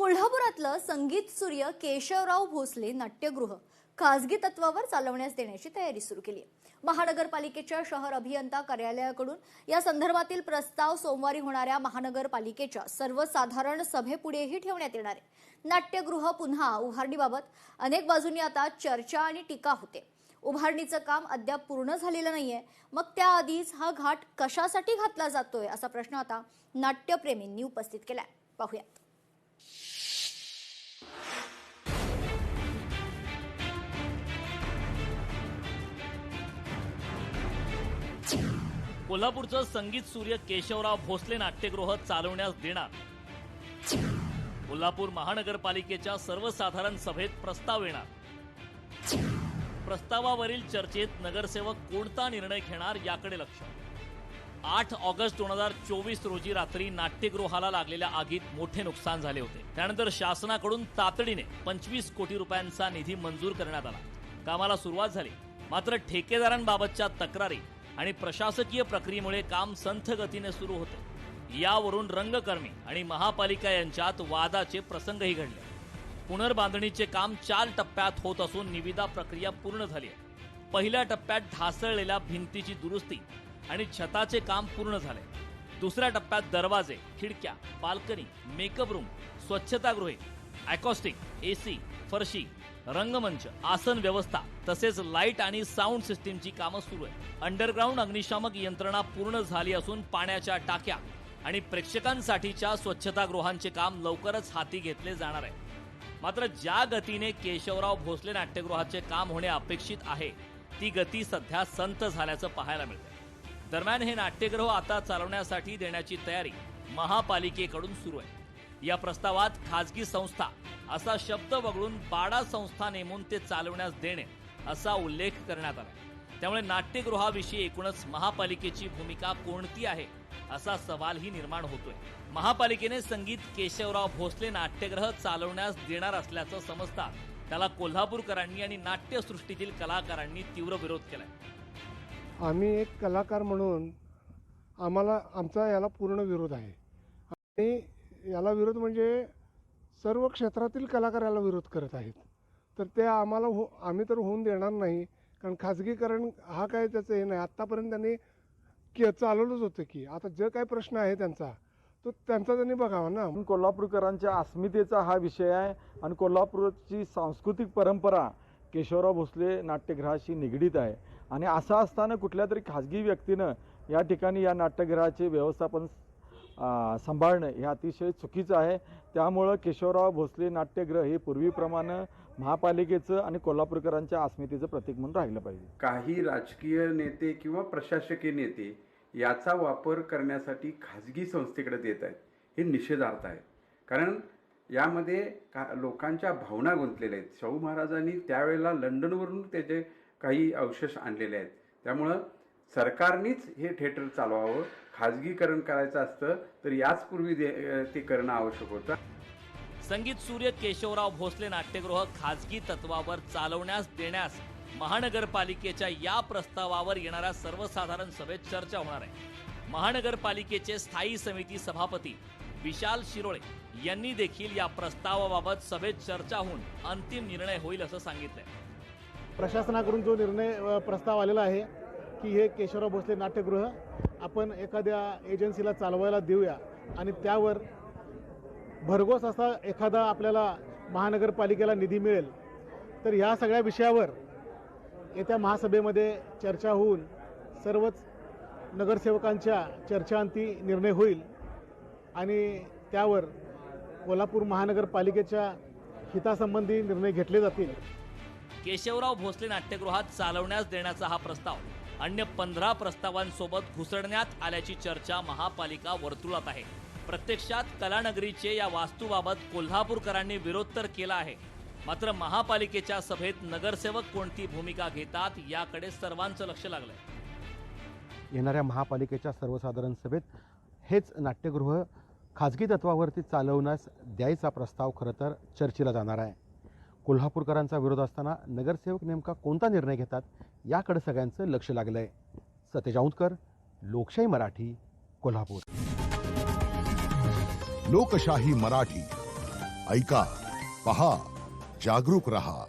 कोल्हापुरातलं संगीत सूर्य केशवराव भोसले नाट्यगृह खासगी तत्वावर चालवण्यास देण्याची तयारी सुरू केली आहे। महानगरपालिकेच्या शहर अभियंता कार्यालयाकडून या संदर्भातील प्रस्ताव सोमवारी होणाऱ्या महानगरपालिकेच्या सर्वसाधारण सभेपुढेही ठेवण्यात येणार आहे। नाट्यगृह पुन्हा उभारणीबाबत अनेक बाजूंनी आता चर्चा आणि टीका होते। उभारणीचं काम अद्याप पूर्ण झालेलं नाहीये, मग त्याआधीच हा घाट कशासाठी घातला जातोय असा प्रश्न आता नाट्यप्रेमींनी उपस्थित केलाय। पाहूयात। कोल्हापूरचं संगीत सूर्य केशवराव भोसले नाट्यगृह चालवण्यास देणार। कोल्हापूर महानगरपालिकेच्या सर्वसाधारण सभेत प्रस्ताव येणार। प्रस्तावावरील चर्चेत नगरसेवक कोणता निर्णय घेणार याकडे लक्ष। 8 ऑगस्ट 2024 रोजी रात्री नाट्यगृहाला लागलेल्या आगीत मोठे नुकसान झाले होते। त्यानंतर शासनाकडून तातडीने 25 कोटी रुपयांचा निधी मंजूर करण्यात आला। कामाला सुरुवात झाली, मात्र ठेकेदारांबाबतच्या तक्रारी आणि प्रशासकीय प्रक्रियेमुळे काम संथ गतीने सुरू होते। यावरून रंगकर्मी आणि महापालिका यांच्यात वादाचे प्रसंगही घडले। पुनर्बांधणीचे काम 4 टप्प्यात होत असून निविदा प्रक्रिया पूर्ण झाली आहे। पहिल्या टप्प्यात ढासळलेल्या भिंतीची दुरुस्ती आणि छताचे काम पूर्ण झाले। दुसऱ्या टप्प्यात दरवाजे, खिडक्या, बाल्कनी, मेकअप रूम, स्वच्छतागृहे, अकॉस्टिक, एसी, फरशी, रंगमंच, आसन व्यवस्था तसेच लाईट आणि साऊंड सिस्टीमची कामं सुरू आहे। अंडरग्राऊंड अग्निशामक यंत्रणा पूर्ण झाली असून पाण्याच्या टाक्या आणि प्रेक्षकांसाठीच्या स्वच्छतागृहांचे काम लवकरच हाती घेतले जाणार आहे। मात्र ज्या गतीने केशवराव भोसले नाट्यगृहाचे काम होणे अपेक्षित आहे ती गती सध्या संथ झाल्याचं पाहायला मिळते। दरम्यान हे नाट्यगृह आता चालवण्यासाठी देण्याची तयारी महापालिकेकडून सुरू आहे। या प्रस्तावात खासगी संस्था असा शब्द वगळून बाडा संस्था नेमून ते चालवण्यास देणे असा उल्लेख करण्यात आला। त्यामुळे नाट्यगृहाविषयी एकूणच महापालिकेची भूमिका कोणती आहे असा सवालही निर्माण होतोय। महापालिकेने संगीत केशवराव भोसले नाट्यगृह चालवण्यास देणार असल्याचं समजतात त्याला कोल्हापूरकरांनी आणि नाट्यसृष्टीतील कलाकारांनी तीव्र विरोध केलाय। आम्ही एक कलाकार म्हणून आम्हाला आमचा याला पूर्ण विरोध आहे। आणि याला विरोध म्हणजे सर्व क्षेत्रातील कलाकार याला विरोध करत आहेत। तर ते आम्ही तर होऊन देणार नाही, कारण खाजगीकरण हा काय त्याचं हे नाही। आत्तापर्यंत त्यांनी चालवलंच होतं की आता जे काही प्रश्न आहे त्यांचा त्यांनी बघावा ना। कोल्हापूरकरांच्या अस्मितेचा हा विषय आहे आणि कोल्हापूरची सांस्कृतिक परंपरा केशवराव भोसले नाट्यगृहाशी निगडीत आहे। आणि असं असताना कुठल्या तरी खाजगी व्यक्तीनं या ठिकाणी या नाट्यगृहाचे व्यवस्थापन सांभाळणं हे अतिशय चुकीचं आहे। त्यामुळं केशवराव भोसले नाट्यगृह हे पूर्वीप्रमाणे महापालिकेचं आणि कोल्हापूरकरांच्या अस्मितेचं प्रतीक म्हणून राहिलं पाहिजे। काही राजकीय नेते किंवा प्रशासकीय नेते याचा वापर करण्यासाठी खाजगी संस्थेकडे देत आहेत, हे निषेधार्थ आहे। कारण यामध्ये लोकांच्या भावना गुंतलेल्या आहेत। शाहू महाराजांनी त्यावेळेला लंडनवरून त्याचे काही अवशेष आणलेले आहेत। त्यामुळं सरकारनेच हे थिएटर चालवावं। खाजगीकरण करायचं असतं तर याचपूर्वी ते करणं आवश्यक होतं। संगीत सूर्य केशवराव भोसले नाट्यगृह खाजगी तत्वावर चालवण्यास देण्यास महानगरपालिकेच्या या प्रस्तावावर येणाऱ्या सर्वसाधारण सभेत चर्चा होणार आहे। महानगरपालिकेचे स्थायी समिती सभापती विशाल शिरोळे यांनी देखील या प्रस्तावाबाबत सभेत चर्चा होऊन अंतिम निर्णय होईल असं सांगितलंय। प्रशासनाकडून जो निर्णय प्रस्ताव आलेला आहे की हे केशवराव भोसले नाट्यगृह आपण एखाद्या एजन्सीला चालवायला देऊया आणि त्यावर भरघोस असा एखादा आपल्याला महानगरपालिकेला निधी मिळेल, तर या सगळ्या विषयावर येत्या महासभेमध्ये चर्चा होऊन सर्वच नगरसेवकांच्या चर्चांती निर्णय होईल आणि त्यावर कोल्हापूर महानगरपालिकेच्या हितासंबंधी निर्णय घेतले जातील। केशवराव भोसले नाट्यगृहात चालवण्यास देण्याचा हा प्रस्ताव अन्य 15 प्रस्तावांसोबत घुसडण्यात आल्याची चर्चा महापालिका वर्तुळात आहे। प्रत्यक्षात कलानगरीचे या वास्तूबाबत कोल्हापूरकरांनी विरोध तर केला आहे, मात्र महापालिकेच्या सभेत नगरसेवक कोणती भूमिका घेतात याकडे सर्वांचं लक्ष लागलंय। येणाऱ्या महापालिकेच्या सर्वसाधारण सभेत हेच नाट्यगृह खाजगी तत्वावरती चालवण्यास द्यायचा प्रस्ताव खरं तर चर्चेला जाणार आहे। कोल्हापूरकरांचा विरोध असताना नगरसेवक नेमका कोणता निर्णय घेतात याकडे सगळ्यांचं लक्ष लागलंय। सतेज औंधकर, लोकशाही मराठी, कोल्हापूर। लोकशाही मराठी ऐका, पहा, जागरूक रहा.